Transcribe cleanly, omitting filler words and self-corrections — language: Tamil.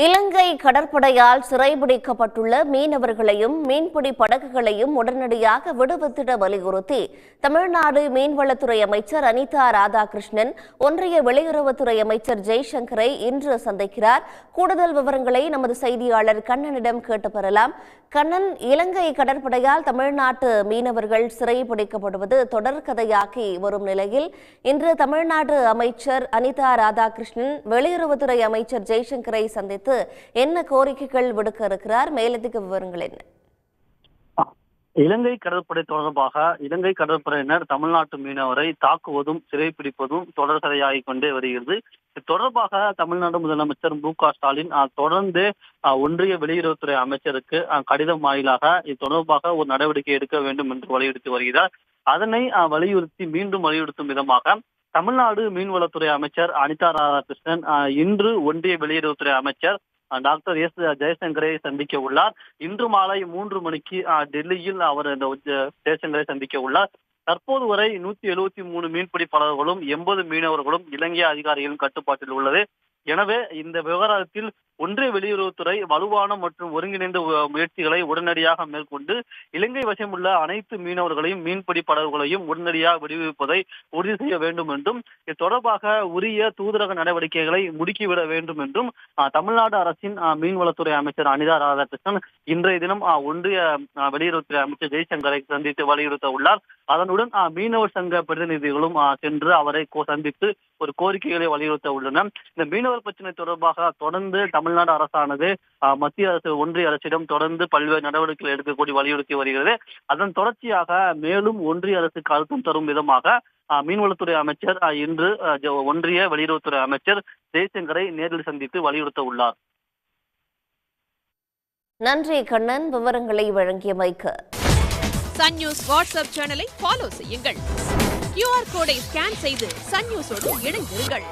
இலங்கை கடற்படையால் சிறைபிடிக்கப்பட்டுள்ள மீனவர்களையும் மீன்பிடி படகுகளையும் உடனடியாக விடுவித்திட வலியுறுத்தி தமிழ்நாடு மீன்வளத்துறை அமைச்சர் அனிதா ராதாகிருஷ்ணன் ஒன்றிய வெளியுறவுத்துறை அமைச்சர் ஜெய்சங்கரை இன்று சந்திக்கிறார். கூடுதல் விவரங்களை நமது செய்தியாளர் கண்ணனிடம் கேட்டு பெறலாம். கண்ணன், இலங்கை கடற்படையால் தமிழ்நாட்டு மீனவர்கள் சிறைபிடிக்கப்படுவது தொடர்கதையாகி வரும் நிலையில் இன்று தமிழ்நாடு அமைச்சர் அனிதா ராதாகிருஷ்ணன் வெளியுறவுத்துறை அமைச்சர் ஜெய்சங்கரை சந்தித்து என்ன கோரிக்கைகள் விடுக்க இருக்கிறார்? மேலதிக விவரங்கள் என்ன? இலங்கை கடற்படை தொடர்பாக இலங்கை கடற்படையினர் தமிழ்நாட்டு மீனவரை தாக்குவதும் சிறைப்பிடிப்பதும் தொடர்கதையாகிக் கொண்டே வருகிறது. தொடர்பாக தமிழ்நாடு முதலமைச்சர் மு.க.ஸ்டாலின் தொடர்ந்து ஒன்றிய வெளியுறவுத்துறை அமைச்சருக்கு கடிதம் வாயிலாக இது தொடர்பாக ஒரு நடவடிக்கை எடுக்க வேண்டும் என்று வலியுறுத்தி வருகிறார். அதனை மீண்டும் வலியுறுத்தும் விதமாக தமிழ்நாடு மீன்வளத்துறை அமைச்சர் அனிதா ராதாகிருஷ்ணன் இன்று ஒன்றிய வெளியுறவுத்துறை அமைச்சர் டாக்டர் எஸ் ஜெய்சங்கரை சந்திக்க உள்ளார். இன்று மாலை 3 மணிக்கு டெல்லியில் அவர் இந்த ஜெய்சங்கரை சந்திக்க உள்ளார். தற்போது வரை 173 மீன்பிடி படகுகளும் 80 மீனவர்களும் இலங்கை அதிகாரிகளின் கட்டுப்பாட்டில் உள்ளது. எனவே இந்த விவகாரத்தில் ஒன்றிய வெளியுறவுத்துறை வலுவான மற்றும் ஒருங்கிணைந்த முயற்சிகளை உடனடியாக மேற்கொண்டு இலங்கை வசம் உள்ள அனைத்து மீனவர்களையும் மீன்பிடி படகுகளையும் உடனடியாக விடுவிப்பதை உறுதி செய்ய வேண்டும் என்றும் இது தொடர்பாக உரிய தூதரக நடவடிக்கைகளை முடுக்கிவிட வேண்டும் என்றும் தமிழ்நாடு அரசின் மீன்வளத்துறை அமைச்சர் அனிதா ராதாகிருஷ்ணன் இன்றைய தினம் ஒன்றிய வெளியுறவுத்துறை அமைச்சர் ஜெய்சங்கரை சந்தித்து வலியுறுத்த உள்ளார். அதனுடன் மீனவர் சங்க பிரதிநிதிகளும் சென்று அவரை சந்தித்து ஒரு கோரிக்கைகளை வலியுறுத்த உள்ளனர். இந்த மீனவர் பிரச்சனை தொடர்பாக தொடர்ந்து தமிழ்நாடு அரசானது மத்திய அரசு ஒன்றிய அரசிடம் தொடர்ந்து பல்வேறு நடவடிக்கைகள் எடுக்கக்கூடிய வலியுறுத்தி வருகிறது. அதன் தொடர்ச்சியாக மேலும் ஒன்றிய அரசுக்கு அழுத்தம் தரும் விதமாக மீன்வளத்துறை அமைச்சர் இன்று ஒன்றிய வெளியுறவுத்துறை அமைச்சர் ஜெய்சங்கரை நேரில் சந்தித்து வலியுறுத்த உள்ளார். நன்றி கண்ணன், விவரங்களை வழங்கியமைக்கு. சன் நியூஸ் வாட்ஸ்அப் சேனலை ஃபாலோ செய்யுங்கள். QR கோடை ஸ்கேன் செய்து சன் நியூஸோடு இணைந்திருங்கள்.